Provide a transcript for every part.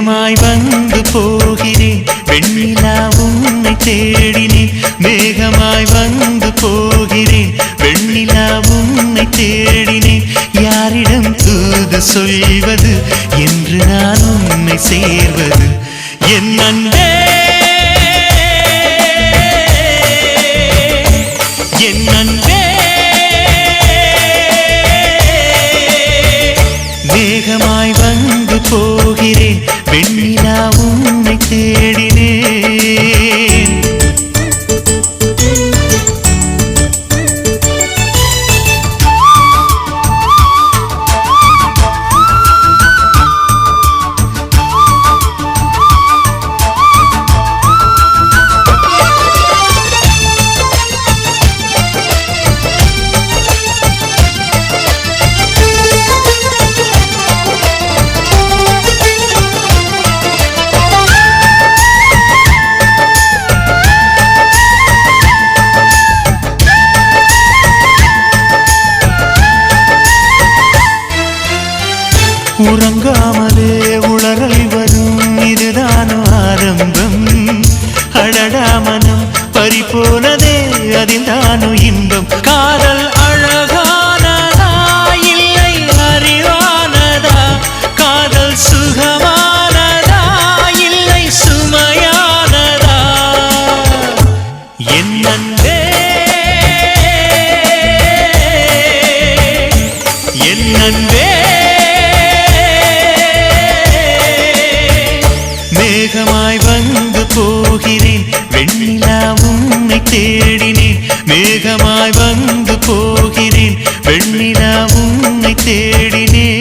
மேகமாய் வந்து போகிறேன் வெண்ணிலா உன்னை தேடினேன் மேகமாய் வந்து போகிறேன் வெண்ணிலா உன்னை தேடினேன் யாரிடம் தூது சொல்வது என்று நான் உன்னை சேர்வது என் அன்பே என் அன்பே மேகமாய் வந்து போகிறேன் வெண்ணிலா உன்னை தேடினேன் உறங்காமலே உளறல் வரும் இதுதான் ஆரம்பம் அடடா மனம் பறிபோனதே அதில்தானோ இன்பம் காதல் அழகானதா இல்லை அறிவானதா காதல் சுகமானதா இல்லை சுமையானதா என் அன்பே என் அன்பே மேகமாய் வந்து போகிறேன் வெண்ணிலா உன்னை தேடினேன் மேகமாய் வந்து போகிறேன் வெண்ணிலா உன்னை தேடினேன்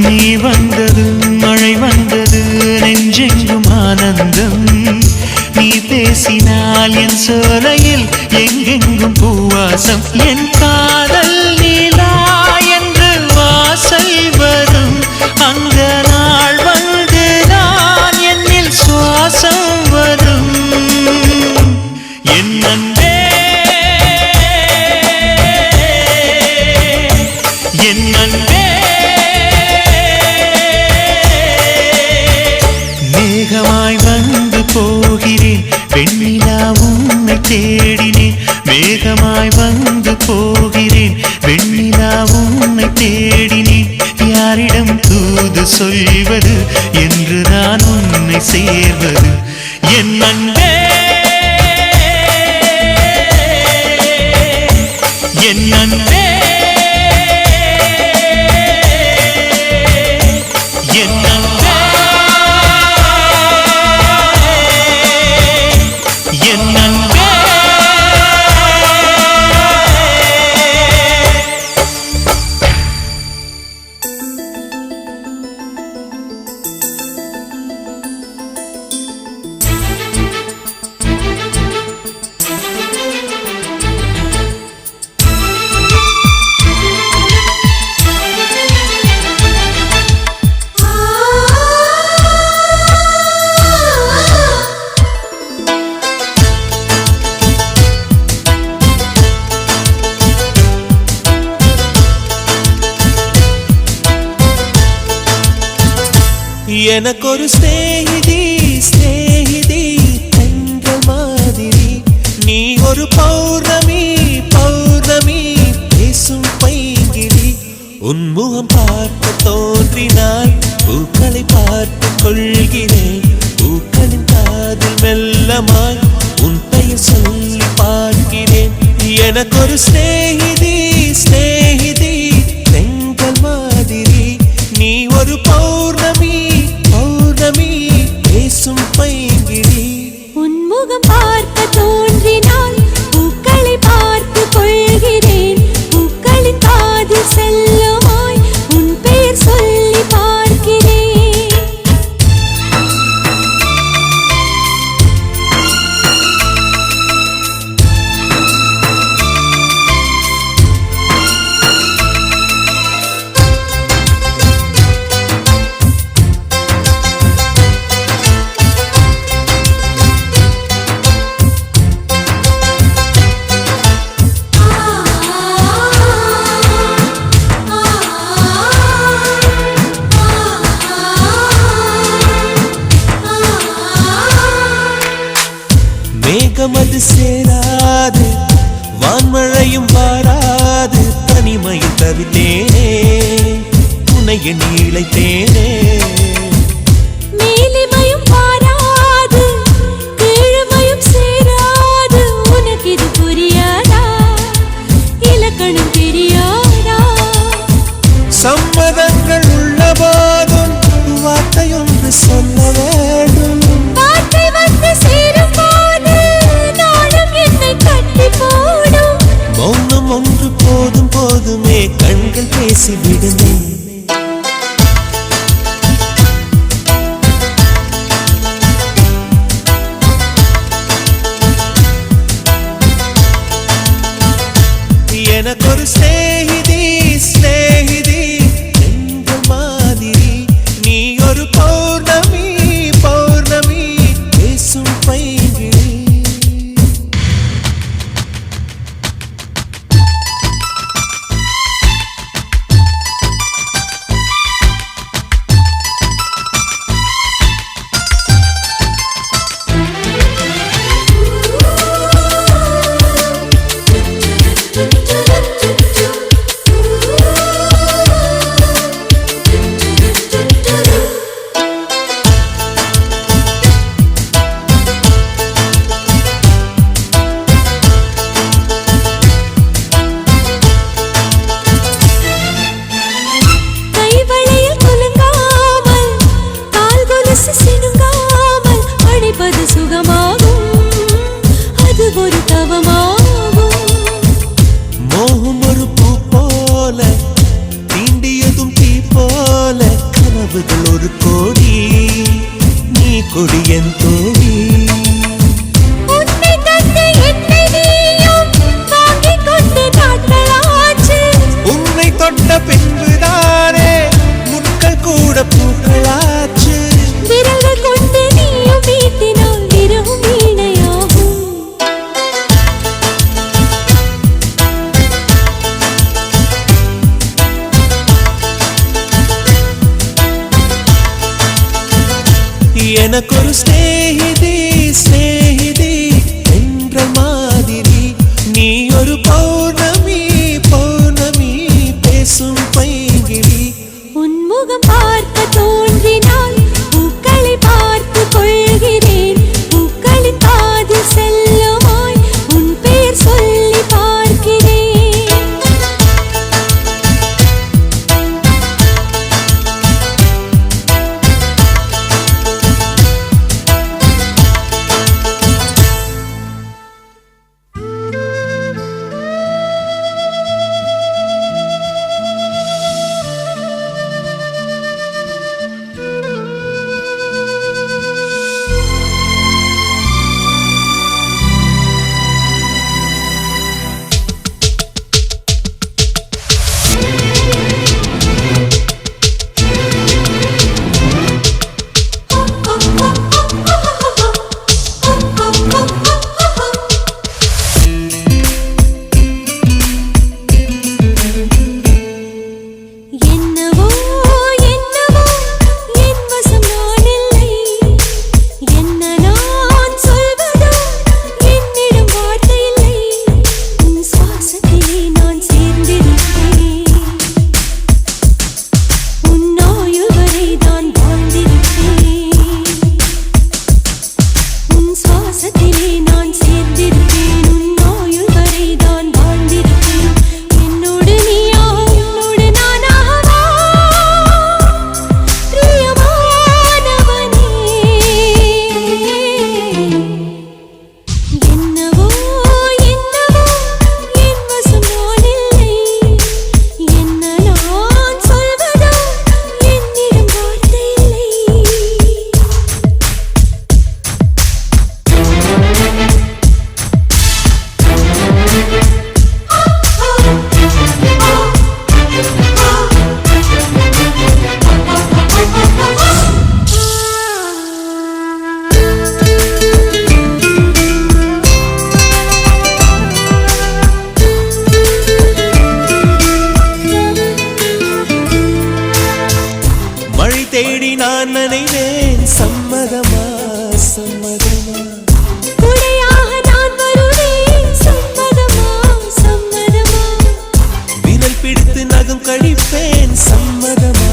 நீ வந்தது மழை வந்தது நெஞ்செங்கும் ஆனந்தம் நீ பேசினால் என் சோலையில் எங்கெங்கும் பூவாசம் என் காதல் நீலா என்று வாசல் வரும் அந்த நாள் வந்து நான் என்னில் சுவாசம் வரும் என் அன்பே என் அன்பே மேகமாய் வந்து போகிறேன் வெண்ணிலா உன்னை தேடினேன் மேகமாய் வந்து போகிறேன் வெண்ணிலா உன்னை தேடினேன் யாரிடம் தூது சொல்வது என்று நான் உன்னை சேர்வது என் அன்பே என் அன்பே என் அன்பே என் அன்பே எனக்கொரு ஸ்நேகிதி ஸ்நேகிதி தென்றல் மாதிரி நீ ஒரு பௌர்ணமி பௌர்ணமி பேசும் பைங்கிளி உன்முகம் பார்க்க தோன்றினாய் பூக்களை பார்த்து கொள்கிறேன் பூக்களின் காதில் மெல்லமாய் உன் பெயர் சொல்லி பார்க்கிறேன் எனக்கொரு ஸ்நேகிதி ஸ்நேகிதி தென்றல் மாதிரி நீ ஒரு பௌர்ணமி பௌர்ணமி பேசும் பைங்கிளி உன்முகம் பார்க்க தோன்றினாய் எண்ணி இழைத்தேனே. மேலிமையும் பாராது கீழ்மையும் சேராது, உனக்கு இது புரியாதா? இலக்கணம் தெரியாதா? சம்மதங்கள் உள்ள போதும் வார்த்தையொன்று சொல்ல வேண்டும். வார்த்தை வந்து சேரும் போது நாளும் என்னை கட்டி போடும். மௌனம் ஒன்று போதும் போதுமே, கண்கள் பேசிவிடுமே. எனக்கொரு ஸ்நேகிதி ஸ்நேகிதி என்ற மாதிரி, நீ ஒரு பௌர்ணமி பௌர்ணமி பேசும் பைங்கிழி. சினுங்காமல் அழைப்பது சுகமாகும், அது ஒரு தவமாகும். மோகம் ஒரு பூ போல தீண்டியதும் தீ போல, கனவுகள் ஒரு கோடி, நீ கொடி என் தோழி. உன்னை தந்து என்னை நீயும் வாங்கிக் கொண்டு நாட்களாச்சு. உன்னை தொட்ட பின்புதானே முட்கள் கூட பூக்களாச்சு. விரல்கள் கொண்டு நீயும் வீட்டினால் விரவும் வீணையாகும். எனக்கொரு ஸ்நேகிதி ஸ்நேகிதி என்ற மாதிரி, நீ ஒரு பௌர்ணமி பௌர்ணமி பேசும் பைங்கிழி. உன்முகம் பார்க்க தோன்றினால் பூக்களை பார்த்து கொள்கிறேன். பூக்களின் காதில் செல்லுமாய் உன் பெயர் சொல்லி பார்க்கிறேன். என்னவோ என்னவோ என் வசம் நான் இல்லை. என்ன நான் சொல்வதோ என்னிடம் வார்த்தை இல்லை. உன் சுவாசத்திலே நான் சேர்ந்திருப்பேன். உன் ஆயுள் வரை நான் வாழ்ந்திருப்பேன். உன் சுவாசத்திலே நான் சேர்ந்திருப்பேன். உன் ஆயுள் வரை நான் வாழ்ந்திருப்பேன். என்னோடு நீயா என்னோடு நானாகவா பிரியமானவனே. என்னவோ என்னவோ என் வசம் நான் இல்லை. என்ன நான் சொல்வதோ என்னிடம் வார்த்தை இல்லை. மழை தேடி நான் நனைவேன், சம்மதமா சம்மதமா. குடையாக நான் வருவேன், சம்மதமா சம்மதமா. விரல் பிடித்து நகம் கழிப்பேன், சம்மதமா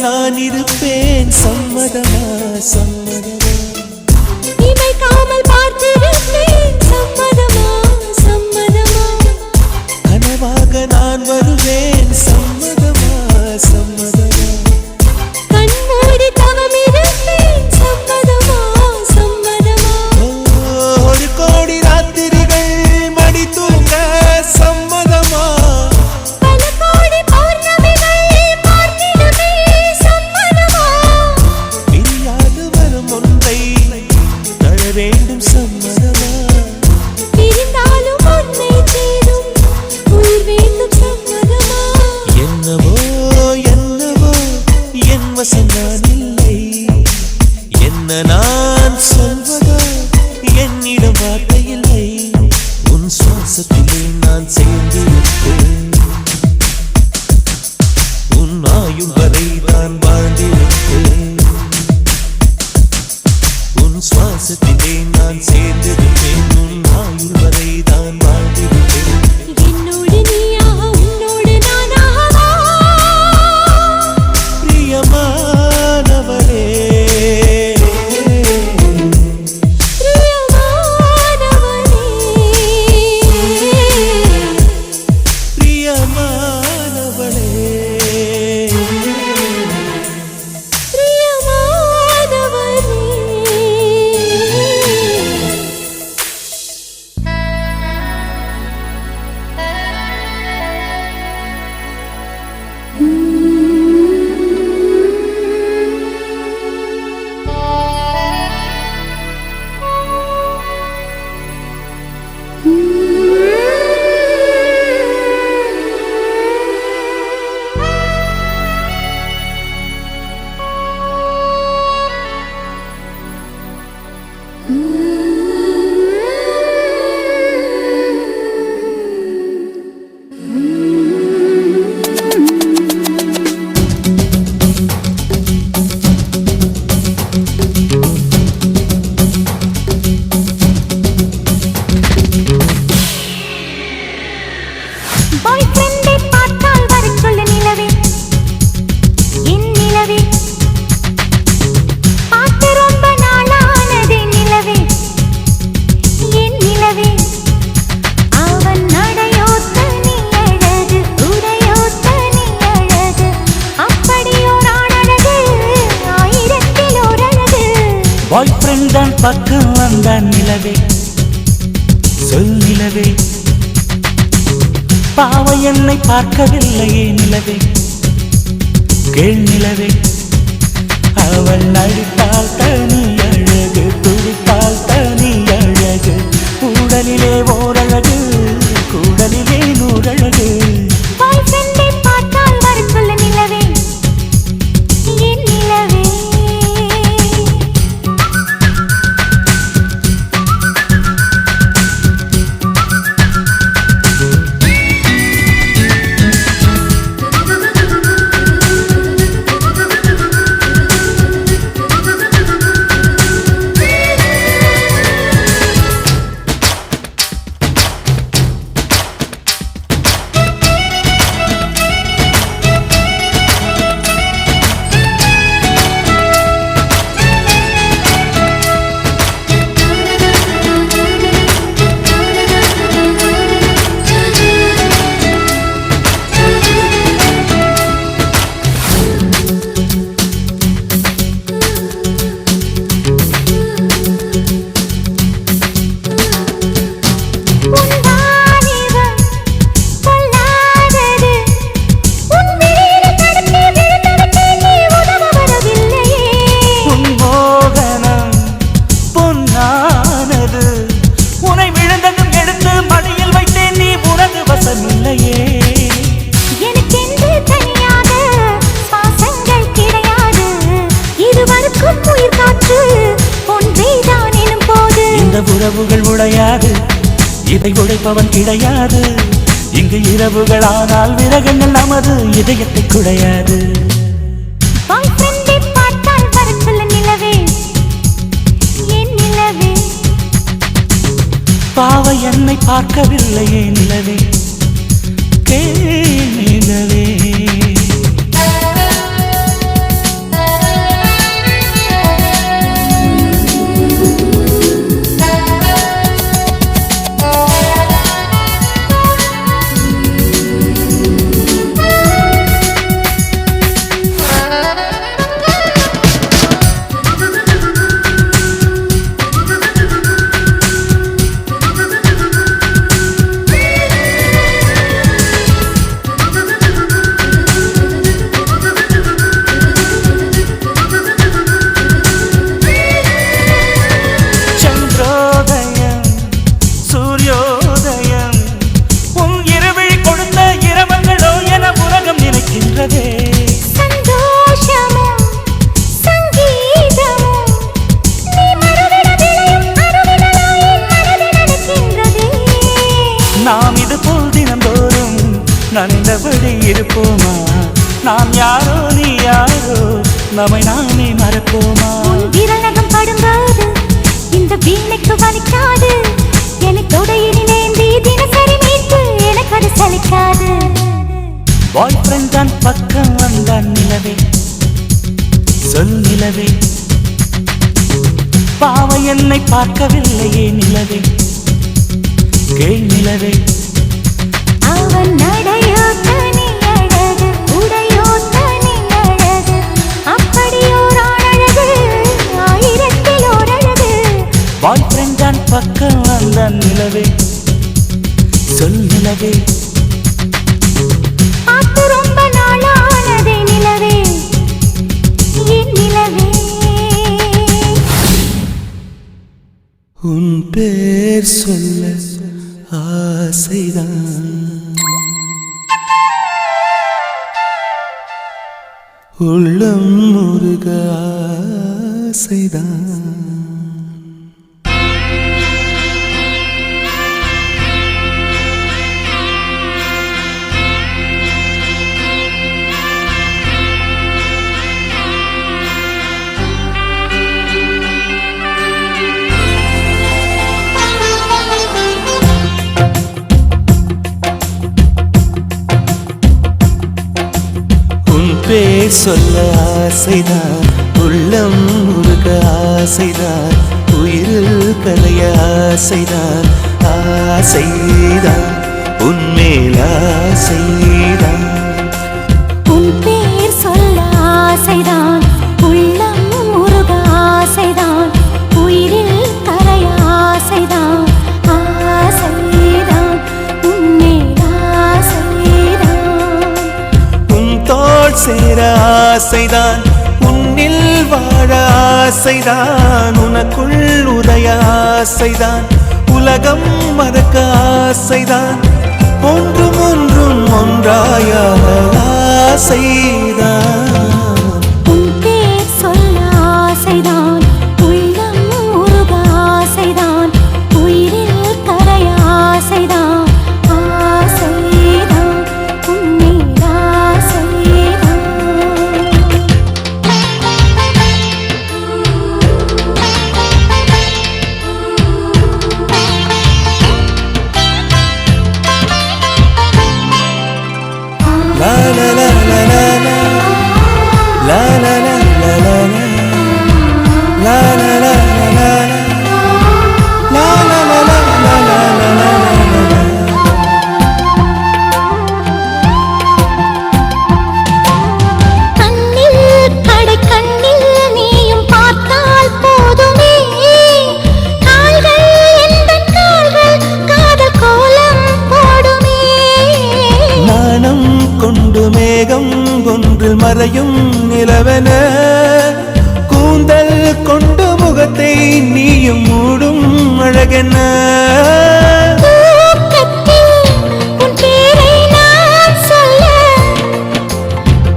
நான் இருப்பேன் சம்மதமா சம்மதமா இமைக்காமல் பார்த்திருப்பேன் சம்மதமா சம்மதமா கனவாக நான் வருவேன் சம்மதமா சம்மதமா கண்மூடி தவம் இருப்பேன் சம்மதமா சம்மதமா ஒரு கோடி ராத்திரிகள் மடி தூங்க சம்மதமா பல கோடி பௌர்ணமிகள் பார்த்திடுமே சம்மதமா பிரியாது வரும் ஒன்றை தர வேண்டும் சம்மதமா பிரிந்தாலும் உன்னை சேரும் உயிர் வேண்டும் சம்மதமா என்னவோ என்னவோ என் வசம் நான் இல்லை என்ன நான் சொல்வதோ என்னிடம் வார்த்தை இல்லை உன் சுவாசத்திலே நான் சேர்ந்திருப்பேன் உன் ஆயுள் வரை நான் வாழ்ந்திருப்பேன் உன் சுவாசத்திலே நான் சேர்ந்திருப்பேன் உன் ஆயுள் வரை நான் வாழ்ந்திருப்பேன் என்னோடு நீயாக உன்னோடு நானாகவா பிரியமானவரே பிரியமானவனே பிரியமானவனே பாய்ஃப்ரெண்டை பார்த்தால் வரச் சொல்லு நிலவே என் நிலவே பார்த்து ரொம்ப நாளானதே நிலவே என் நிலவே அவன் நடையோ தனி அழகு உடையோ தனி அழகு அப்படியோர் ஆணழகு ஆயிரத்தில் ஓர் அழகு பாய் ஃப்ரெண்ட் தான் பக்கம் வந்தான் நிலவே சொல் நிலவே பாவை என்னை பார்க்கவில்லையே நிலவே கேள் நிலவே அவள் நடித்தால் தனி அழகு துடித்தால் தனி அழகு கூடலிலே ஓரழகு கூடலிலே நூறழகு பாய்ஃப்ரெண்டை பார்த்தால் வரச் சொல்லு நிலவே என் நிலவே உறவுகள் உடையாது இதை உடைப்பவன் கிடையாது இங்கு இரவுகள் ஆனால் விரகங்கள் நமது இதயத்தை குடையாது பாவை என்னை பார்க்கவில்லையே நிலவே நிலவே நனைந்தபடி இருப்போமா? நாம் யாரோ நீ யாரோ, நம்மை நாமே மறப்போமா? உன் விரல் நகம் படும்போது இந்த வீணைக்கு வலிக்காது. எனக்கு தொடையினிலேந்தி தினசரி மீட்டு எனக்கு அது சலிக்காது. பாய் ஃப்ரெண்ட் தான் பக்கம் வந்தான் நிலவே, சொல் நிலவே. பாவை என்னை பார்க்கவில்லையே நிலவே, கேள் நிலவே. அவன் நடையோ தனி அழகு, உடையோ தனி அழகு, அப்படியோர் அழகு, ஆயிரத்தில் ஓர் அழகு. பாய் ஃப்ரெண்ட் தான் பக்கம் வந்தான் நிலவே, சொல் நிலவே. பார்த்து ரொம்ப நாளானதே நிலவே, என் நிலவே. உன் பேர் சொல்ல ஆசைதான், உள்ளம் முருக ஆசைதான். பேர் சொல்ல ஆசைதான், உள்ளம் முருக ஆசைதான், உயிரில் கலைய ஆசைதான். ஆசைதான் உன்மேல் ஆசைதான். உன் பேர் சொல்ல ஆசைதான், உள்ளம் முருக ஆசைதான், உயிரில் கரைய ஆசைதான். ஆசைதான் உன்மேல் ஆசைதான். உன் தோள் சேர ஆசைதான், உன்னில் வாழ ஆசைதான், உனக்குள் உதய ஆசைதான், உலகம் மறக்க ஆசைதான், ஒன்றும் ஒன்றும் ஒன்றாயாக ஆசைதான். உன் பேர் சொல்ல ஆசைதான், உள்ளம் முருக ஆசைதான், உயிரில் கரைய ஆசைதான். ஆசைதான் உன்மேல் ஆசைதான். La la la la la la, la la la la la la, la la la la la la, la la la la la la la. கண்ணில் கடை கண்ணில் நீயும் பார்த்தால் போதுமே, கால்கள் எந்தன் கால்கள் காதல் கோலம் போடுமே. நாணம் கொண்டு மேகம் ஒன்றில் மறையும் நிலவென, கூந்தல் கொண்டு முகத்தை நீயும் மூடும் அழகென. தூக்கத்தில் உன் பேரை நான் சொல்ல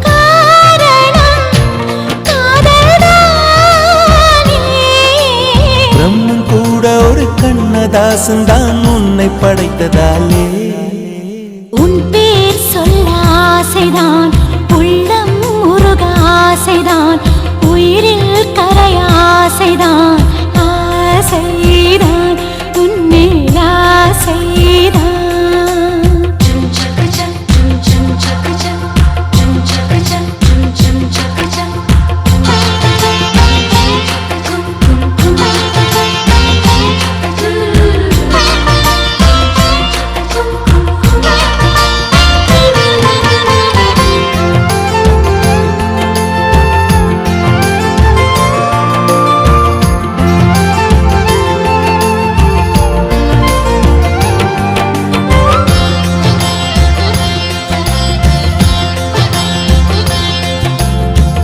காரணம் காதல்தானே. பிரம்மன் கூட ஒரு கண்ணதாசன் தான் உன்னை படைத்ததாலே. உன் பேர் சொல்ல ஆசைதான், உள்ளம் முருக ஆசைதான், உயிரில் கரைய ஆசைதான். ஆசைதான் உன்மேல் ஆசைதான்.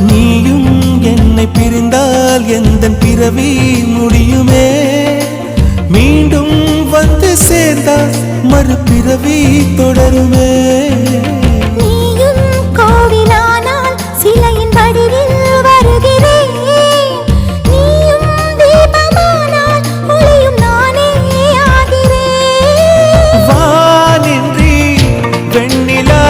நீயும் என்னை பிரிந்தால் எந்தன் பிறவி முடியுமே, மீண்டும் வந்து சேர்ந்தால் மறுபிறவி தொடருமே. நீயும் கோவிலானால் சிலையின் வடிவில் வருகிறேன், நீயும் தீபமானால் ஒளியும் நானே ஆகிறேன். வானின்றி வெண்ணிலா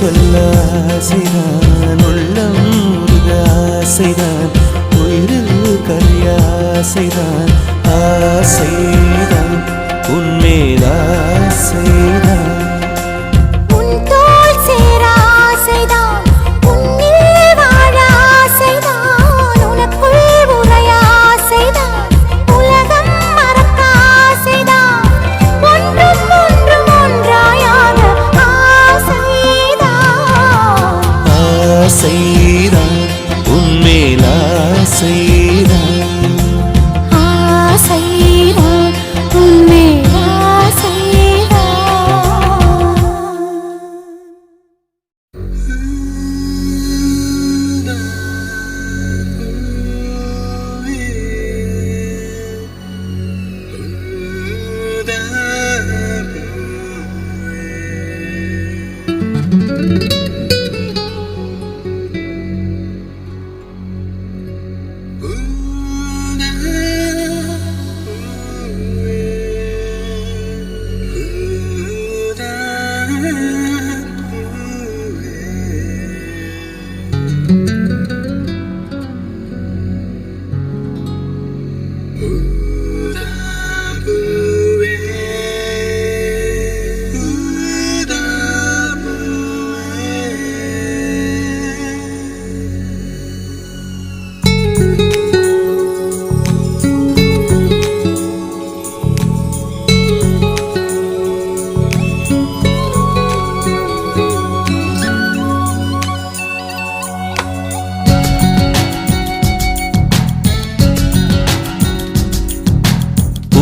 சொல்ல ஆசைதான், உள்ளம் உருக ஆசைதான், உயிரில் கரைய ஆசைதான், ஆசைதான் உன்மேல் ஆசைதான். ஆசைதான் உன்மேல் ஆசைதான், ஆசைதான் உன்மேல் ஆசைதான்.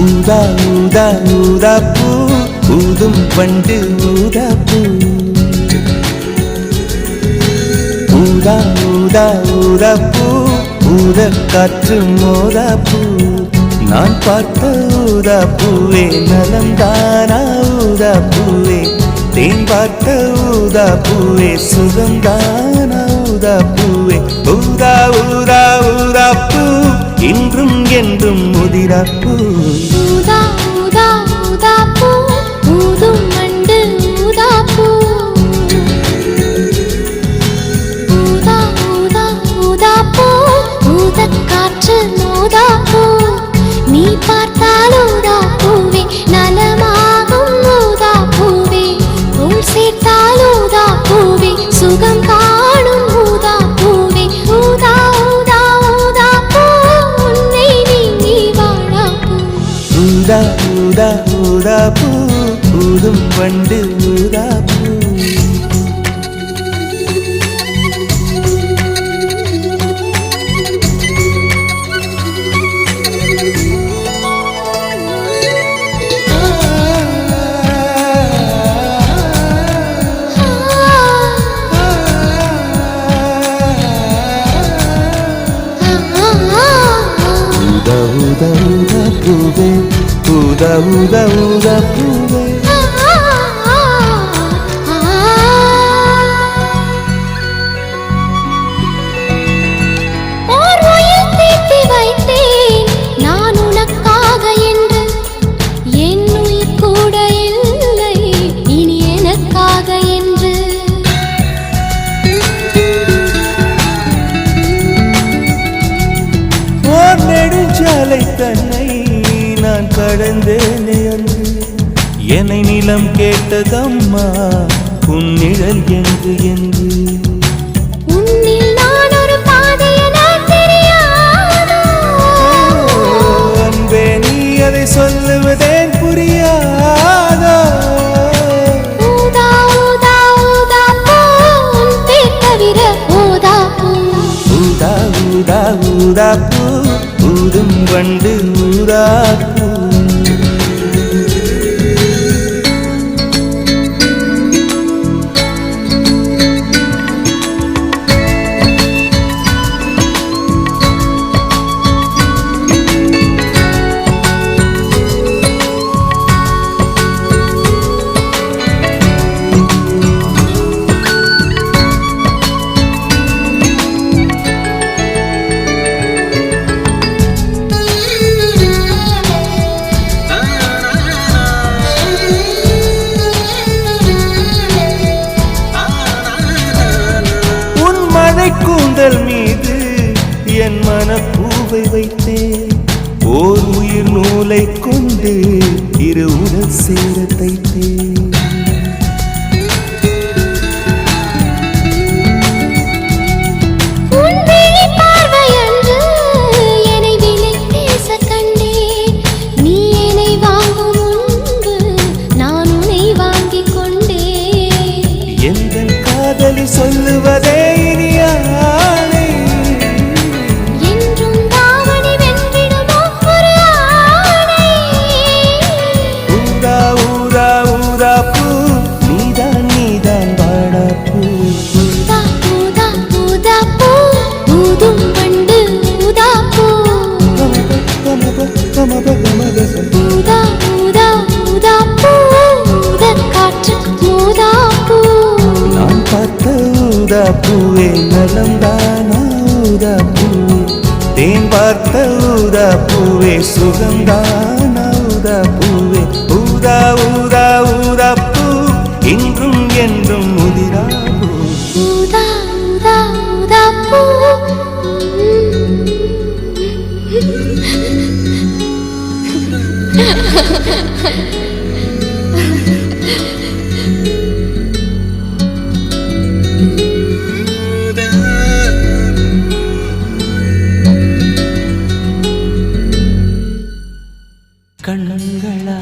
ஊதா ஊதா ஊதா பூ, ஊதும் பண்டு ஊதா பூ, ஊதா ஊதா ஊதா பூ, ஊத காற்று மோதா பூ. நான் பார்த்த ஊதா பூவே நலம்தானா ஊதா பூவே, தேன் பார்த்த ஊதா பூவே சுகம்தானா ஊதா பூவே. ஊதா ஊதா ஊதா பூ, இன்றும் என்றும் முதிரா பூ. ஊதா ஊதா ஊதா பூ, ஊதும் வண்டு ஊதா பூ, ஊதா ஊதா ஊதா பூ, ஊதக் காற்று மோதா பூ. நீ பார்த்தால் ஊதா பூவே நலமாகும் ஊதா பூவே, உள் சேர்த்தால் ஊதா பூவே சுகம் காணும் ஊதா பூவே. ஊதா ஊதா ஊதா பூ, உன்னை நீங்கி வாழா பூ. ஊதா ஊதா ஊதா பூ, ஊதும் வண்டு ஊதா பூ. ஊதா ஊதா ஊதா பூவே, ஊதா ஊதா ஊதா பூவே. ஓர் உயிர் தீட்டி வைத்தேன் நான் உனக்காக என்று, என் உயிர் கூட இல்லை இனி எனக்காக என்று. ஓர் நெடுஞ்சாலை தன்னை நான் கடந்தேனே அன்று, என்னை நிலம் கேட்டதம்மா உன் நிழல் என்று என்று. உன்னில் நான் ஒரு பாதை என தெரியாதோ, அன்பே நீ அதை சொல்லுவதேன் புரியாதோ. ஊதா ஊதா ஊதா பூ, உன் பேர் தவிர ஊதா பூ. ஊதா ஊதா ஊதா பூ, ஊதும் வண்டு ஊதா பூ. வைத்தேன் ஓர் உயிர் நூலை கொண்டு இரு உடல் சேர தைத்தேன் சொல்லுவதே இனியானே என்றும் தாவணி வென்றிடுமோ ஒரு ஆணை ஊதா ஊதா ஊதா பூ நீதான் நீதான் வாடா பூ ஊதா ஊதா ஊதா பூ ஊதும் வண்டு ஊதா பூ ஊதா ஊதா ஊதா பூ ஊதக் காற்று ஊதா பூ நான் பார்த்த ஊதா பூவே நலம்தானா ஊதா பூவே தேன் பார்த்த ஊதா பூவே சுகம்தானா ஊதா பூவே ஊதா ஊதா ஊதா பூ இன்றும் என்றும் முதிரா பூ ஊதா ஊதா ஊதா பூ கண்களா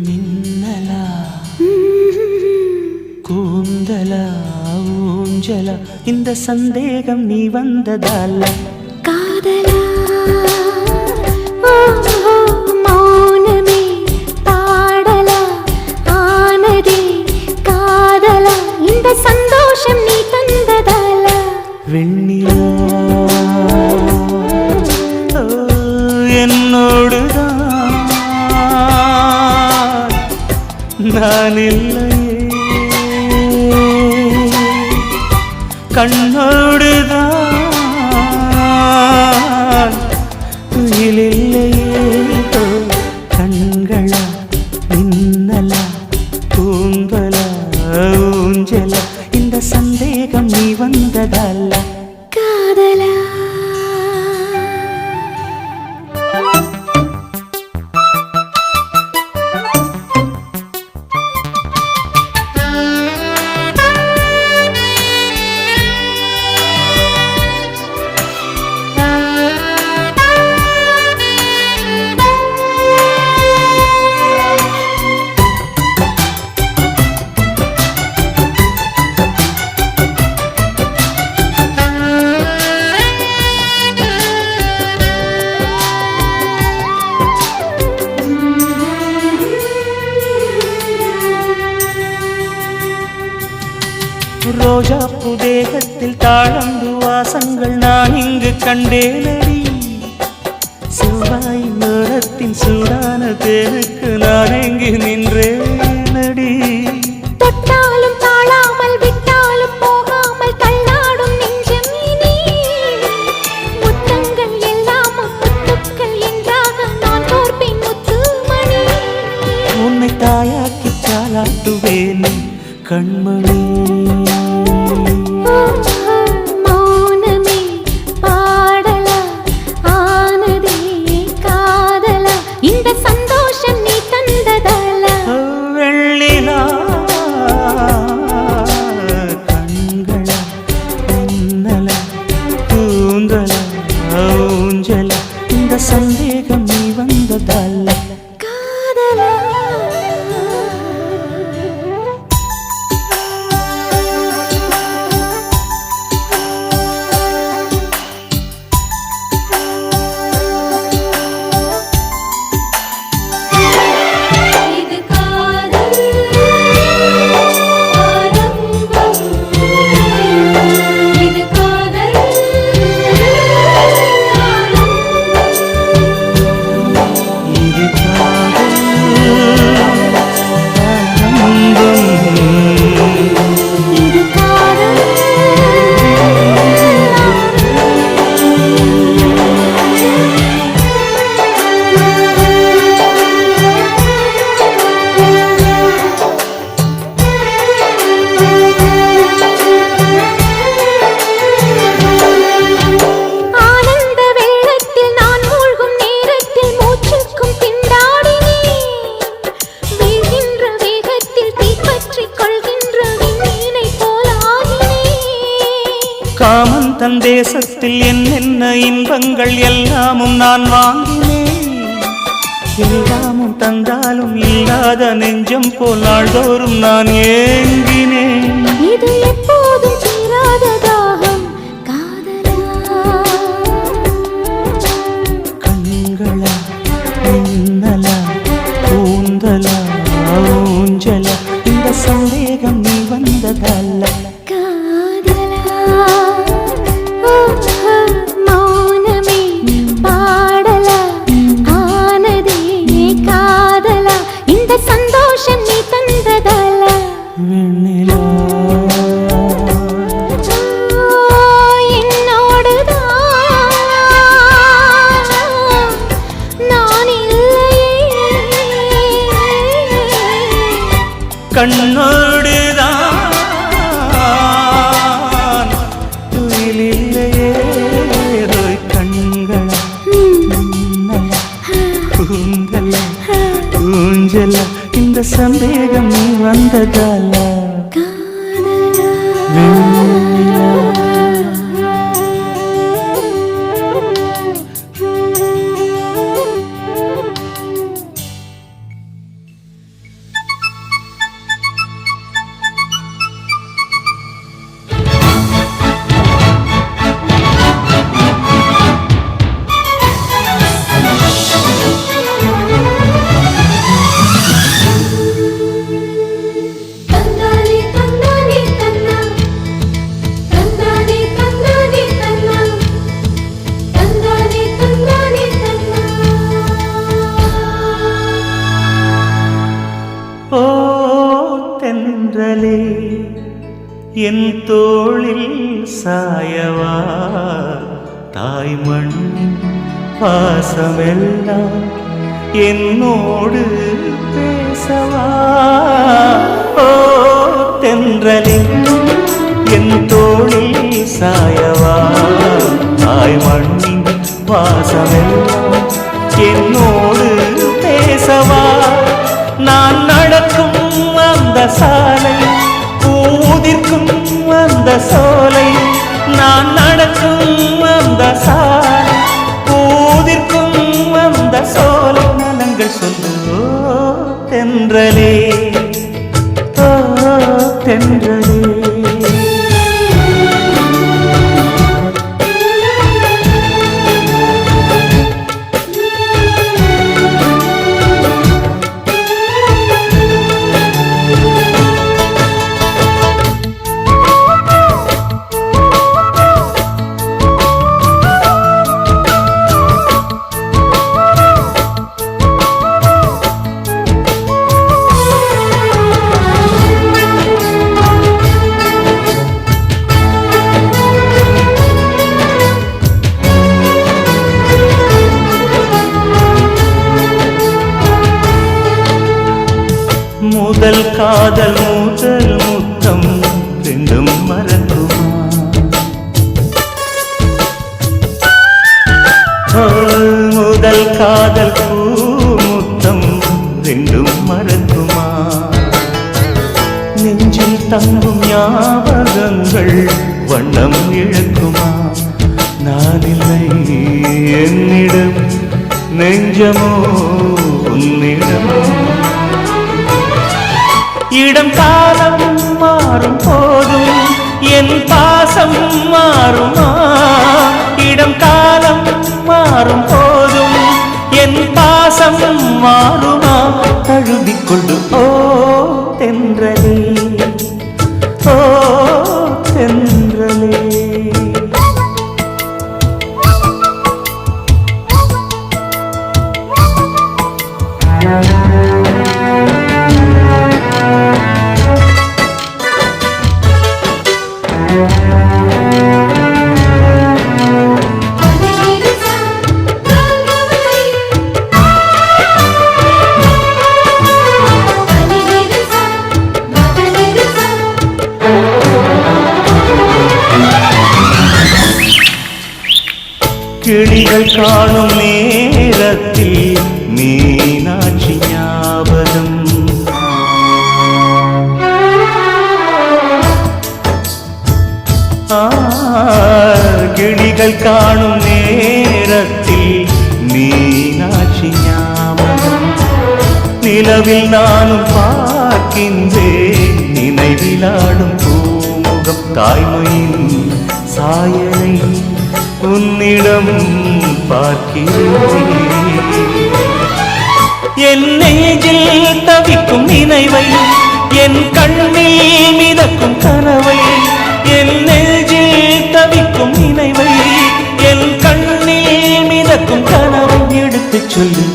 மின்னலா கூந்தலா ஊஞ்சலா இந்த சந்தேகம் நீ வந்ததால காதலா மௌனமே பாடலா ஆனதே காதலா இந்த சந்தோஷம் நீ தந்ததால வெண்ணிலா என்னோடுதான் நான் இல்லையே கண்ணோடுதான் துயிலில்லையே கண்களா மின்னலா கூந்தலா ஊஞ்சலா இந்த சந்தேகம் நீ வந்ததல்ல காதலா ரோஜா புதேகத்தில் தாழம்பு வாசங்கள் நான் இங்கு கண்டேனடி செவ்வாய் நேரத்தின் சூடான தேனுக்கு நான் எங்கு நின்றேனடி தொட்டாலும் தாழாமல் விட்டாலும் போகாமல் தள்ளாடும் நெஞ்சம் இனி முத்தங்கள் எல்லாம் முத்துக்கள் என்றாக நான் தோற்பின் முத்துமணி உன்னை தாயாக்கி தாளாட்டுவேன் கண்மணி மௌனமே பாடலா ஆனதே காதலா இந்த சந்தோஷம் நீ தந்ததால வெள்ளிலா கண்களா மின்னலா கூந்தலா ஊஞ்சலா இந்த சந்தேகம் நீ வந்ததல்ல காதலா இது தன் தேசத்தில் என்னென்ன இன்பங்கள் எல்லாமும் நான் வாங்கினேன். எல்லாமும் தந்தாலும் இல்லாத நெஞ்சம் போல் நாள்தோறும் நான் ஏங்கினேன். இது எப்போதும் தீராத தாகம் காதலா. கண்களா மின்னலா கூந்தலா ஊஞ்சலா இந்த சந்தேகம் நீ வந்ததல்ல. காதலா மௌனமே பாடலா ஆனதே காதலா இந்த சந்தோஷம் நீ தந்ததல்ல. வெண்ணிலா கண்ணோடுதான் துயிலில்லையே. கண்களா மின்னலா கூந்தலா ஊஞ்சலா இந்த சந்தேகம் நீ வந்ததால. வெண்ணிலா ஓ தென்றலே என் தோளில் சாயவா. தாய்மண் பாசமெல்லாம் என்னோடு பேசவா. ஓ தென்றலே என் தோளில் சாயவா. தாய்மண்ணின் பாசமெல்லாம் என்னோடு பேசவா. நான் நடக்கும் அந்த சாலை பூதிர்க்கும் அந்த சோலை. நான் நடக்கும் அந்த சாலை பூதிர்க்கும் அந்த சோலை. நலங்கள் சொல்லு ஓ தென்றலே ஓ தென்றலே. முதல் காதல் முதல் முத்தம் ரெண்டும் மறக்குமா. முதல் காதல் முத்தம் ரெண்டும் மறக்குமா. நெஞ்சில் தங்கும் ஞாபகங்கள் வண்ணம் இழக்குமா. நான் இல்லை என்னிடம் நெஞ்சமோ உன்னிடம். இடம் காலம் மாறும் போதும் என் பாசம் மாறுமா. இடம் காலம் மாறும் போதும் என் பாசம் மாறுமா. தழுவிக்கொண்டு ஓ தென்றலே ஓ தென்றலே. கிளிகள் காணும் நேரத்தில் மீனாட்சி ஞாபகம். நிலவில் நானும் பார்க்கின்றேன் நினைவிலாடும் பூமுகம் தாய்மையின் சாயலை உன்னிடம் பார்க்கிறேன் என் நெஞ்சில் தவிக்கும் நினைவை என் கண்ணில் மிதக்கும் கனவை என் நெஞ்சில் தவிக்கும் நினைவை என் கண்ணில் மிதக்கும் கனவை எடுத்துச் சொல்லு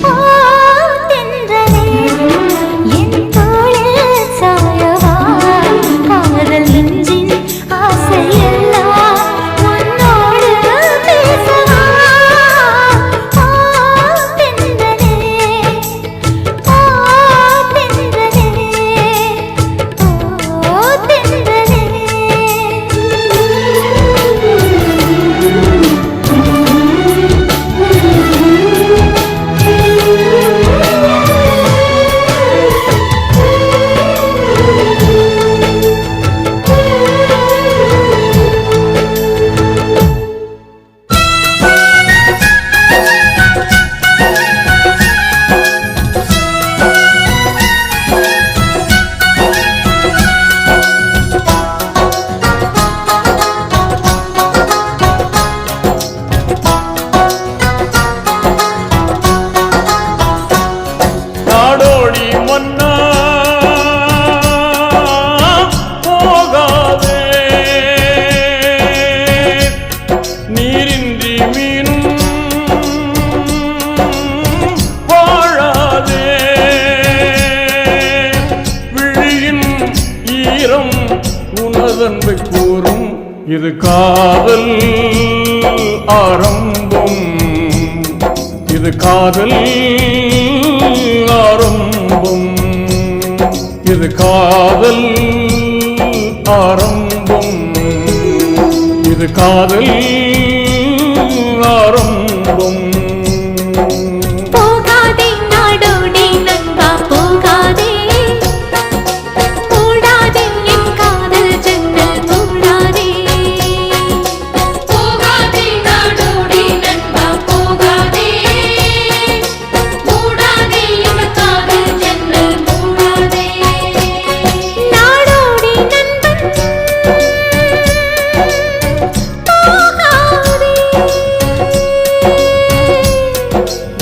உனதன்பை கூறும் இது காதல் ஆரம்பம் இது காதல் ஆரம்பம் இது காதல் ஆரம்பம் இது காதல் ஆரம்பம்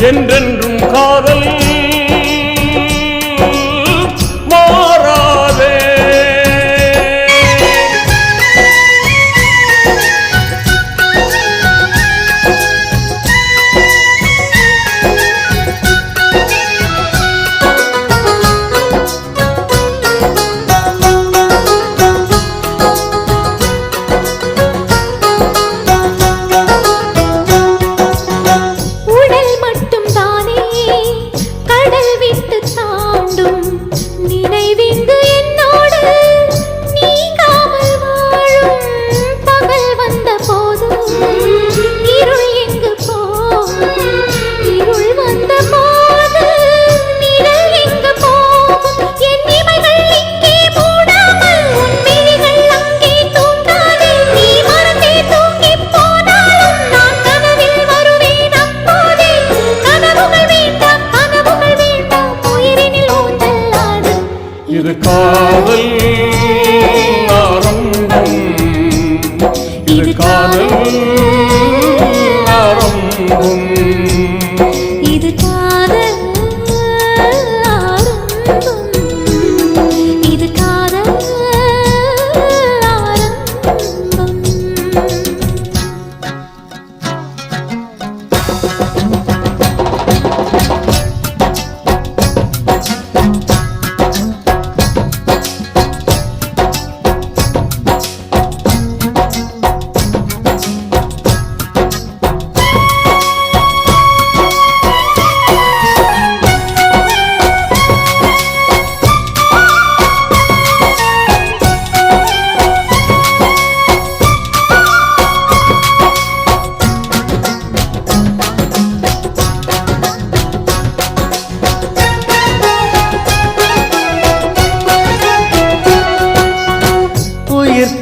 என்றென்றும் காதல் மாறாதே இது காதல் ஆரம்பம் இது காதல் ஆரம்பம் இது காதல் ஆரம்பம் இது காதல் ஆரம்பம்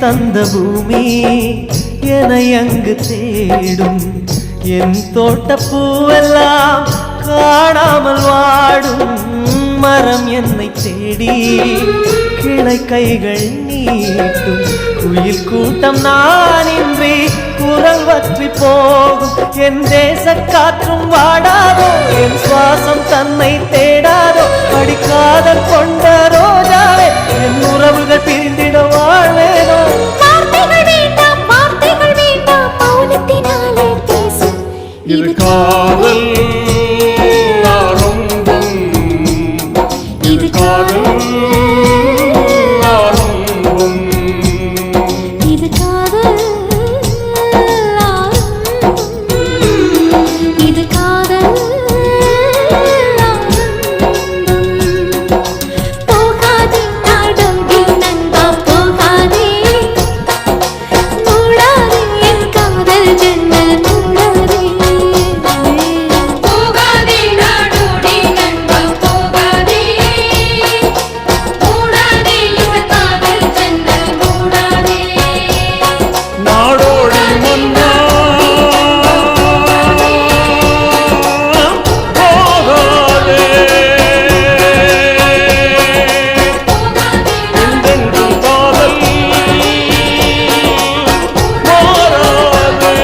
தந்த பூமி என்னை அங்கு தேடும் என் தோட்ட பூவெல்லாம் காணாமல் வாடும் மரம் என்னை தேடி கிளை கைகள் நீட்டும் குயில் கூட்டம் நான் இன்றி குரல் வற்றி போகும் என் தேச காற்றும் வாடாதோ என் சுவாசம் தன்னை தேடாதோ அடிக்காதல் கொண்ட ரோஜாவே என் உறவுகள் பிரிந்திட வாழ்வேனோ வார்த்தைகள் வேண்டாம் வார்த்தைகள் வேண்டாம் மௌனத்தினாலே பேசும் இது காதல் ஆரம்பம் இது காதல் ஆரம்பம் இது காதல் ஆரம்பம். இது காதல் ஆரம்பம். போகாதே நாடோடி நண்பா போகாதே மூடாதே என் காதல் ஜன்னல் மூடாதே போகாதே நாடோடி நண்பா போகாதே மூடாதே இந்த காதல் ஜன்னல் மூடாதே நாடோடி மன்னா போகாதே என்றென்றும் காதல் மாறாதே.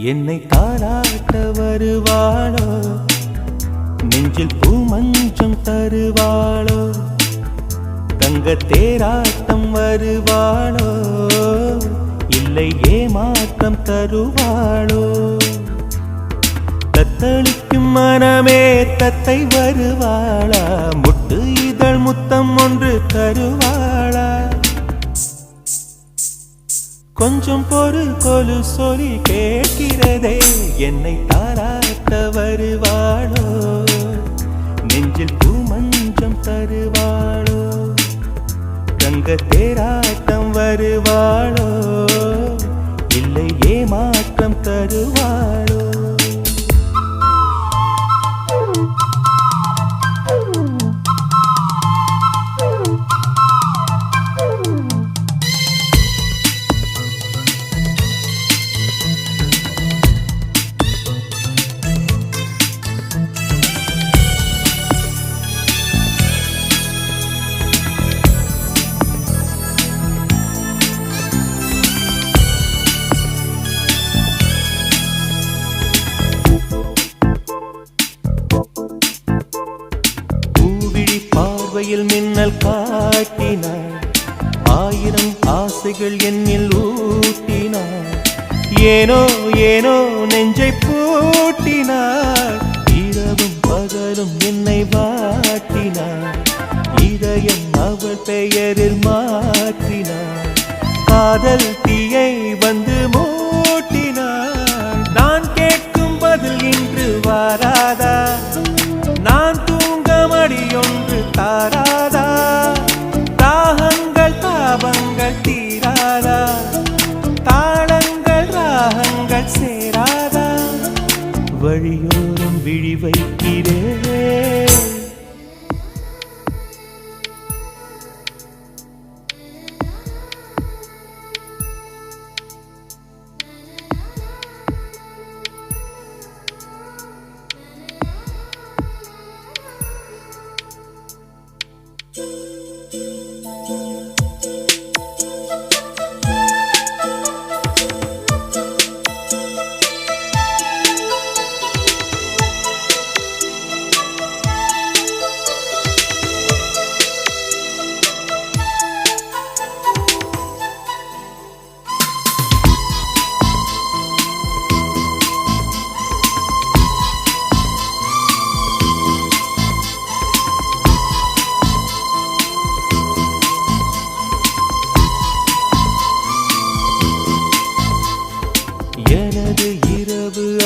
என்னை தாராட்ட வருவாளோ நெஞ்சில் பூமஞ்சம் தருவாளோ தங்க தேராட்டம் வருவாளோ இல்லை ஏமாற்றம் தருவாளோ தத்தளிக்கும் மனமே தத்தை வருவாளா முட்டு இதழ் முத்தம் ஒன்று தருவாளா கொஞ்சம் பொறு கொலு சொல்லி கேட்கிறதே என்னை தாராட்ட வருவாளோ நெஞ்சில் பூமஞ்சம் தருவாளோ தங்க தேராட்டம் வருவாளோ இல்லை ஏமாற்றம் தருவாளோ பூவிழி பார்வையில் மின்னல் காட்டினாள் ஆயிரம் ஆசைகள் என்னில் ஊட்டினாள் ஏனோ ஏனோ நெஞ்சை பூட்டினாள் இரவும் பகலும் என்னை வாட்டினாள் இதயம் அவள் பெயரில் மாற்றினாள் காதல் தீயை வந்து மூட்டினாள் நான் கேட்கும் பதில் இன்று வாராதா நான் தூங்க மடியொன்று தாராதா தாகங்கள் தாபங்கள் தீராதா தாளங்கள் ராகங்கள் சேராதா வழியோரம் விழி வைக்கிறேன்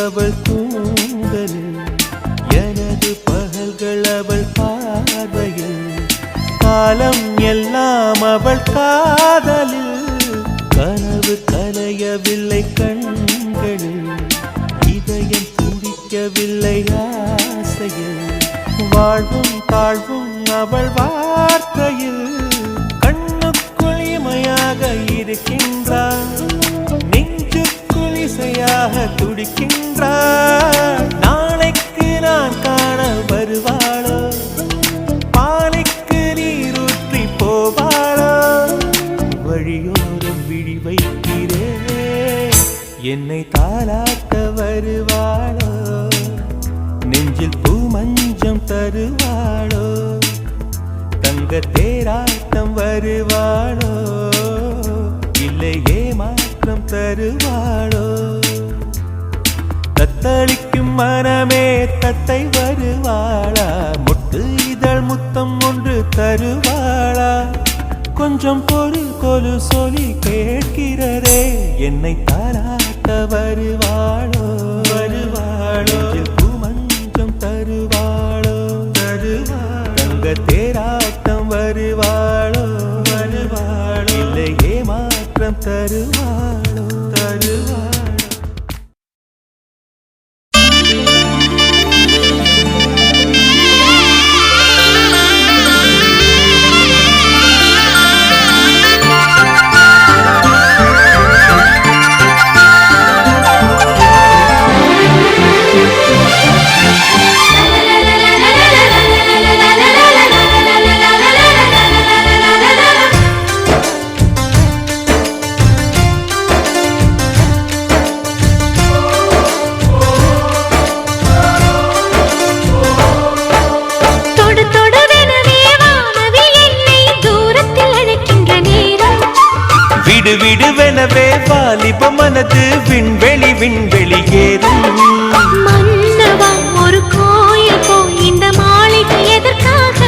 அவள் தூங்க கூந்தலில் எனது பகல்கள் அவள் பார்வையில் காலம் எல்லாம் அவள் காதலில் கனவு கலையவில்லை கண்களில் இதயம் துடிக்கவில்லை ஆசையில் வாழ்வும் தாழ்வும் அவள் வார்த்தையில் கண்ணுக்குள் இமையாக இருக்கின்றாள் நெஞ்சுக்குள் இசையாக துடிக்கின்றாள் நாளைக்கு நான் காண வருவாளோ பாலைக்கு நீரூற்றி போவாளோ வழியோரம் விழி வைக்கிறேன் என்னை தாளாட்ட வருவாளோ நெஞ்சில் பூ மஞ்சம் தருவாளோ தங்க தேராட்டம் வருவாளோ இல்லை ஏமாற்றம் தருவாளோ தத்தளிக்கும் மனமே தத்தை வருவாளா முட்டு இதழ் முத்தம் ஒன்று தருவாளா கொஞ்சம் பொறு கொலு சொல்லி கேட்கிறதே என்னை தாளாட்ட வருவாளோ வருவாளோ பூமஞ்சம் தருவாளோ தருவாளோ தங்க தேராட்டம் வருவாளோ வருவாளோ இல்லை ஏமாற்றம் தருவாளோ தருவாளோ விடுவிடுவெனவே வாலிப மனது விண்வெளி விண்வெளி ஏறும் மன்னவா ஒரு கோயில் போய் இந்த மாளிகை எதற்காக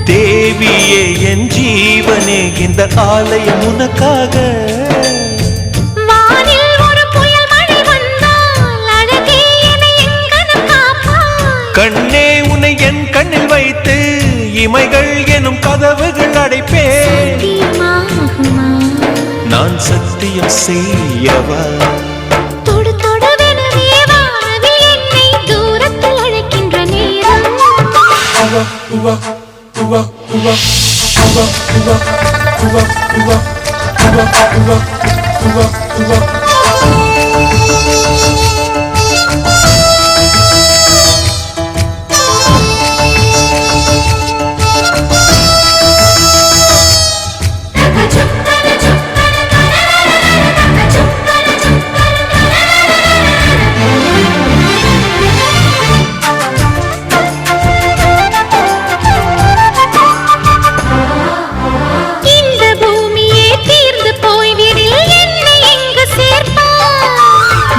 தேவியே என் ஜீவனே இந்த ஆலயம் உனக்காக வானில் ஒரு புயல் மழை வந்தால் அழகே என்னை எங்கனம் காப்பாய் கண்ணே உன்னை என் கண்ணில் வைத்து இமைகள் எனும் கதவுகள் அடைப்பேன் சத்தியமாகுமா நான் சத்தியம் செய்யவா தொடு தொடுவெனவே வானவில் என்னை தூரத்தில் அழைக்கின்ற நேரம்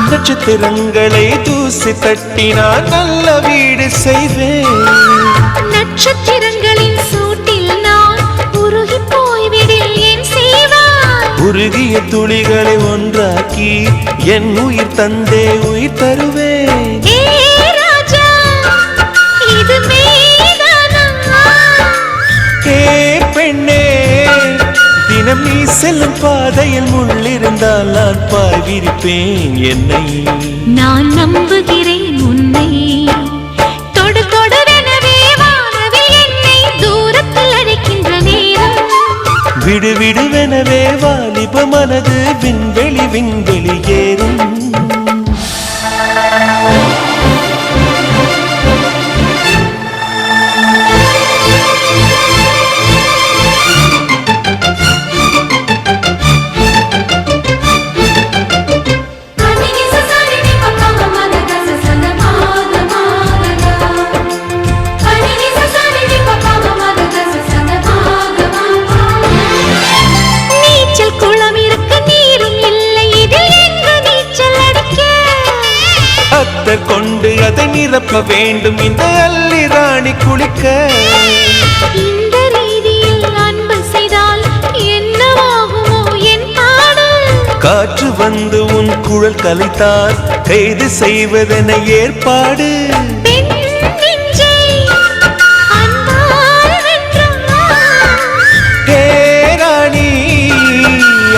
நட்சத்திரங்களை தூசி தட்டினால் நல்ல வீடு செய்வேன் நட்சத்திரங்களின் சூட்டில் நான் உருகி போய்விடில் என் செய்வாய் உருகிய துளிகளை ஒன்றாக்கி என் உயிர் தந்தே உயிர் தருவேன் ஏ ராஜா இது மெய்தானா ஏ பெண்ணே தினம் நீ செல்லும் பாதையில் முள்ளிருந்தால் நான் பாய்விருப்பேன் என்னை நான் நம்புகிறேன் உன்னை தொடு தொடுவெனவே வானவில் என்னை தூரத்தில் அழைக்கின்ற நேரம் விடுவிடுவெனவே வாலிப மனது விண்வெளி விண்வெளி ஏறும் கொண்டு அதை நிரப்ப வேண்டும் இந்த அல்லி ராணி குளிக்க இந்த ரீதியில் அன்பு செய்தால் என்னவாகுமோ என் பாடல் காற்று வந்து உன் குழல் கலைத்தால் கைது செய்வதென ஏற்பாடு. பெண் நெஞ்சை அன்பால் வென்றார். ஹே ராணி,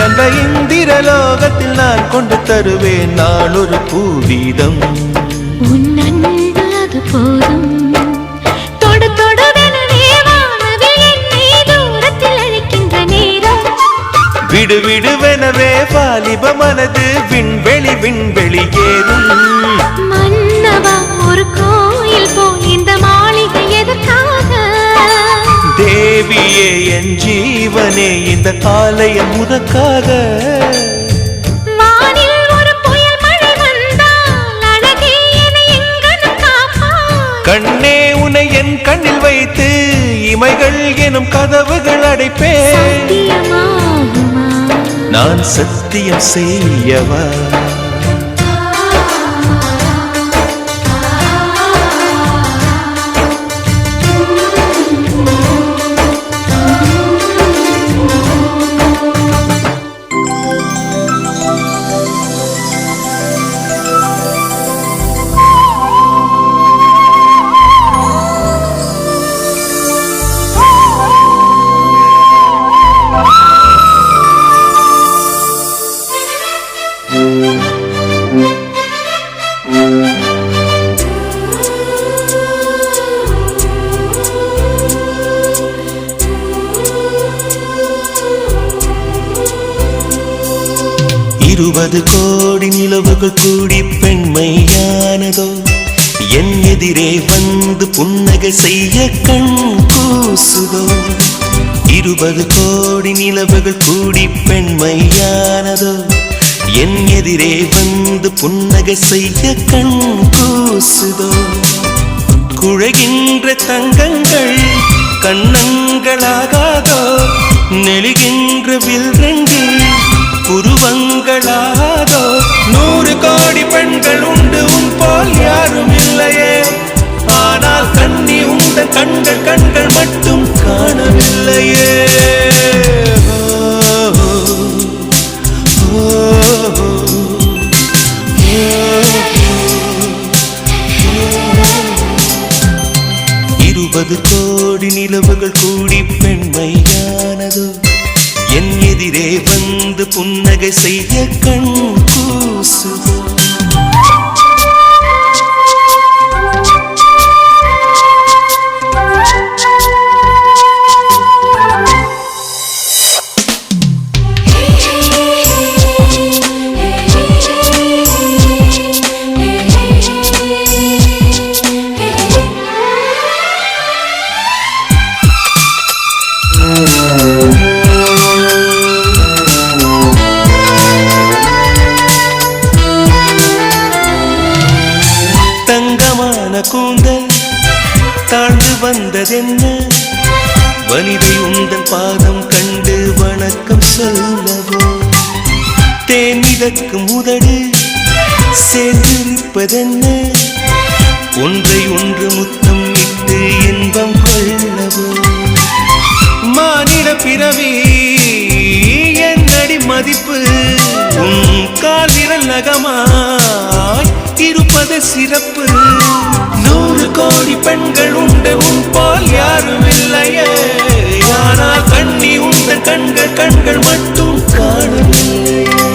அந்த இந்திரலோகத்தில் நான் கொண்டு தருவேன் நான் ஒரு பூவீதம். உன் அன்பு அது போதும். தொடு தொடுவெனவே வானவில் என்னை தூரத்தில் அழைக்கின்ற நேரம். விடு விடுவெனவே வாலிப மனது விண்வெளி விண்வெளி ஏறும். மன்னவா, ஒரு கோயில் போல் இந்த மாளிகை எதற்காக? தேவியே என் ஜீவனே, இந்த ஆலயம் உனக்காக. வானில் ஒரு புயல் மழை வந்தால் அழகே என்னை எங்கனம் காப்பாய். கண்ணே, உன்னை என் கண்ணில் வைத்து இமைகள் எனும் கதவுகள் அடைப்பேன். சத்தியமாகுமா? நான் சத்தியம் செய்யவா? இருபது கோடி நிலவுகள் கூடி பெண்மையானதோ, என் எதிரே வந்து புன்னகை செய்ய கண் கூசுதோ. 20 கோடி நிலவுகள் கூடி பெண்மையானதோ, என் எதிரே வந்து புன்னகை செய்ய கண் கூசுதோ. குழைகின்ற தங்கங்கள் கண்ணங்களாகாதோ, நெளிகின்ற வில்ரெண்டு புருவங்களாதோ. 100 கோடி பெண்கள் உண்டு, உன் போல் யாரும் இல்லையே. ஆனால் கண்ணி உந்த கண்கள் கண்கள் மட்டும் காணவில்லையே. இருபது கோடி நிலவுகள் கூடி பெண்மையானதோ, என் எதிரே வந்து புன்னகை செய்ய கண் கூசுதோ. கூந்தல் தாழ்ந்து வந்ததென்ன, வனிதை உந்தன் பாதம் கண்டு வணக்கம் சொல்லவோ. தேன் மிதக்கும் உதடு சேர்ந்திருப்பதென்ன, ஒன்றை ஒன்று முத்தம் இட்டு இன்பம் கொள்ளவோ. மானிட பிறவி என்னடி மதிப்பு, உன் கால் விரல் நகமாய் இருப்பது சிறப்பு. 100 கோடி பெண்கள் உண்டு, உன் போல் யாரும் இல்லையே. ஆனால் கண்ணி உந்த கண்கள் கண்கள் மட்டும் காணவில்லையே.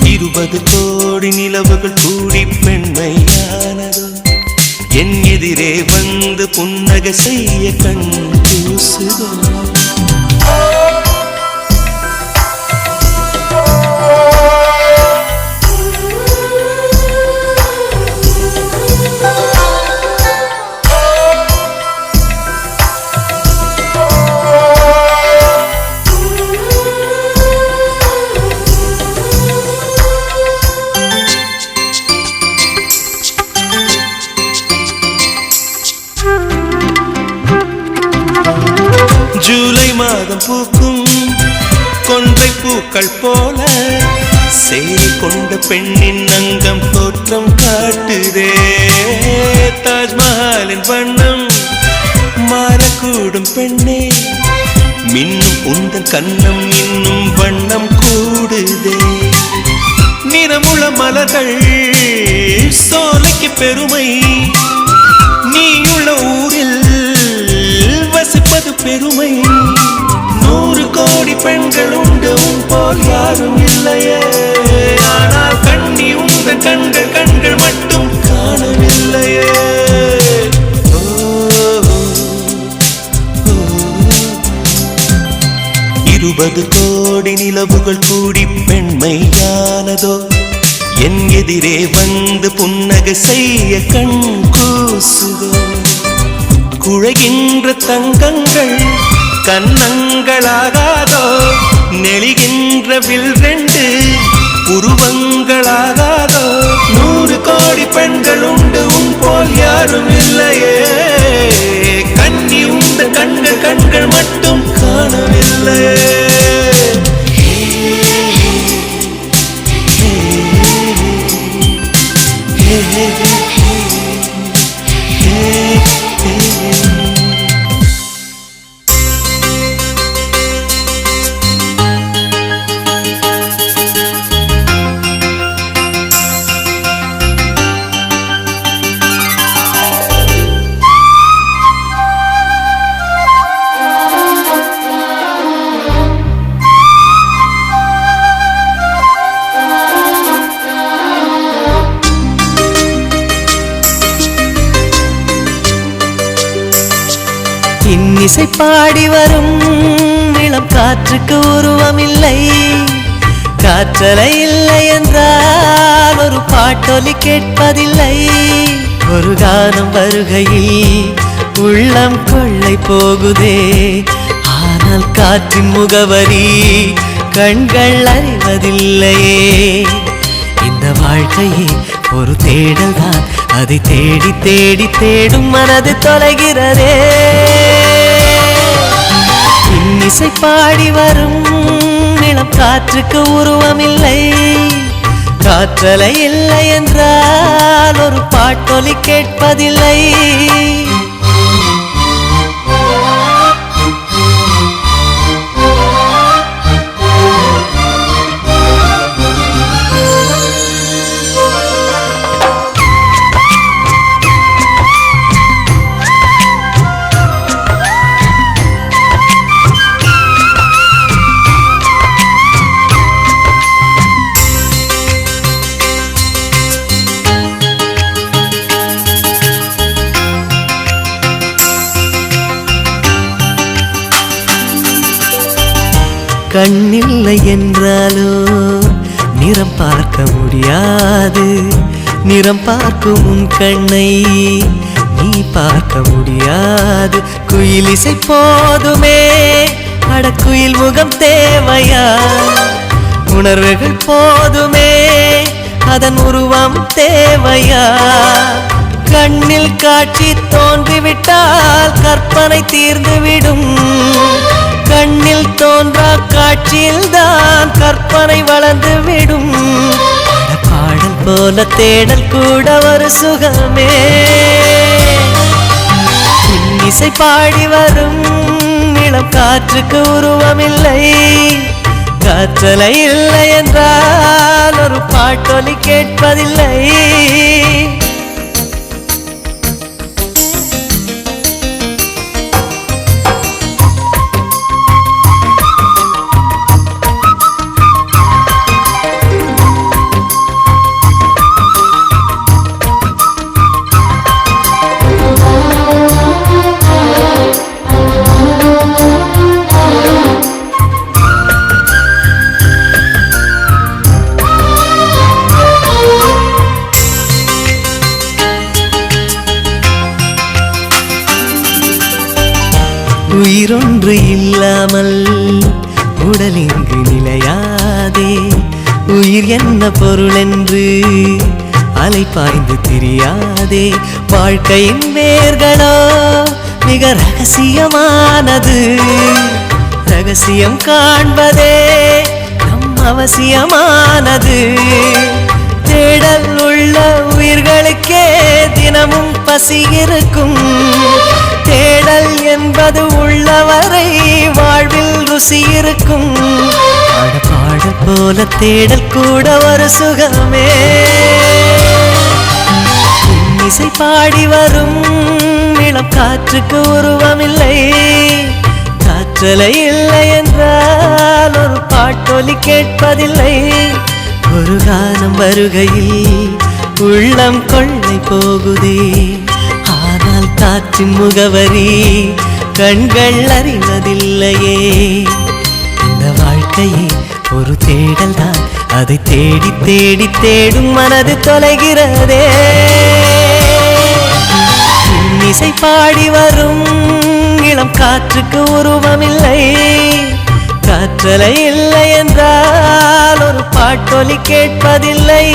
20 கோடி நிலவுகள் கூடி பெண்மையானதோ, என் எதிரே வந்து புன்னகை செய்ய கண் கூசுதோ. ஜூலை மாதம் பூக்கும் கொன்றை பூக்கள் போல, சேரி கொண்ட பெண்ணின் அங்கம் தோற்றம் காட்டுதே. தாஜ்மஹாலின் வண்ணம் மாறி வரக்கூடும் பெண்ணே, மின்னும் உந்தன் கண்ணம் இன்னும் வண்ணம் கூடுதே. நிறமுள்ள மலர்கள் சோலைக்கு பெருமை, நீயுள்ள ஊரில் வசிப்பது பெருமை. 100 கோடி பெண்கள் உண்டு உன் போல் யாரும் இல்லையே, ஆனால் கண்ணி உந்தன் கண்கள் கண்கள் மட்டும் காணவில்லையே. 20 கோடி நிலவுகள் கூடி பெண்மையானதோ, என் எதிரே வந்து புன்னகை செய்ய கண் கூசுதோ. குழைகின்ற தங்கங்கள் கன்னங்களாகாதோ, நெளிகின்ற வில் 2 உருவங்களாகாதோ. 100 கோடி பெண்கள் உண்டு உன் போல் யாரும் இல்லையே, கண்ணி உந்த கண்கள் கண்கள் மட்டும் காணவில்லையே. இன்னிசை பாடி வரும் இளம் காற்றுக்கு உருவமில்லை, காற்றலை இல்லை என்றால் ஒரு பாட்டொலி கேட்பதில்லை. ஒரு கானம் வருகையில் உள்ளம் கொள்ளை போகுதே, ஆனால் காற்றின் முகவரி கண்கள் அறிவதில்லையே. இந்த வாழ்க்கையே ஒரு தேடல் தான், அதை தேடி தேடி தேடும் மனது தொலைகிறதே. இன்னிசை பாடி வரும் இளம் காற்றுக்கு உருவமில்லை, காற்றலை இல்லை என்றால் ஒரு பாட்டொலி கேட்பதில்லை. கண்ணில்லை என்றாலோ நிறம் பார்க்க முடியாது, நிறம் பார்க்கும் உன் கண்ணை நீ பார்க்க முடியாது. குயில் இசை போதுமே, அடக்குயில் முகம் தேவையா? உணர்வுகள் போதுமே, அதன் உருவம் தேவையா? கண்ணில் காட்சி தோன்றிவிட்டால் கற்பனை தீர்ந்துவிடும், கண்ணில் தோன்றா காட்சியில் தான் கற்பனை வளர்ந்து விடும். பாடல் போல தேடல் கூட ஒரு சுகமே. இன்னிசை பாடி வரும் இளம் காற்றுக்கு உருவமில்லை, காற்றலை இல்லை என்றால் ஒரு பாட்டொலி கேட்பதில்லை. உயிரொன்று இல்லாமல் உடல் இங்கு நிலையாதே, உயிர் என்ன பொருள் என்று அலைப்பாய்ந்து தெரியாதே. வாழ்க்கையின் வேர்களோ மிக ரகசியமானது, ரகசியம் காண்பதே நம் அவசியமானது. தேடல் உள்ள உயிர்களுக்கே தினமும் பசி இருக்கும். தேடல் என்பது உள்ளவரை வாழ்வில் ருசி இருக்கும். பாடல் போல தேடல் கூட ஒரு சுகமே. இசை பாடி வரும் இளம் காற்றுக்கு உருவமில்லை. காற்றலை இல்லை என்றால் ஒரு பாட்டொலி கேட்பதில்லை. ஒரு காலம் வருகையில் உள்ளம் கொள்ளை போகுதே. ஆனால் காற்றின் முகவரி கண்கள் அறிவதில்லையே. இந்த வாழ்க்கையே ஒரு தேடல் தான். அதை தேடி தேடி தேடும் மனது தொலைகிறதே. இசை பாடி வரும் இளம் காற்றுக்கு உருவமில்லை. காற்றலை இல்லை என்றால் ஒரு பாட்டொலி கேட்பதில்லை.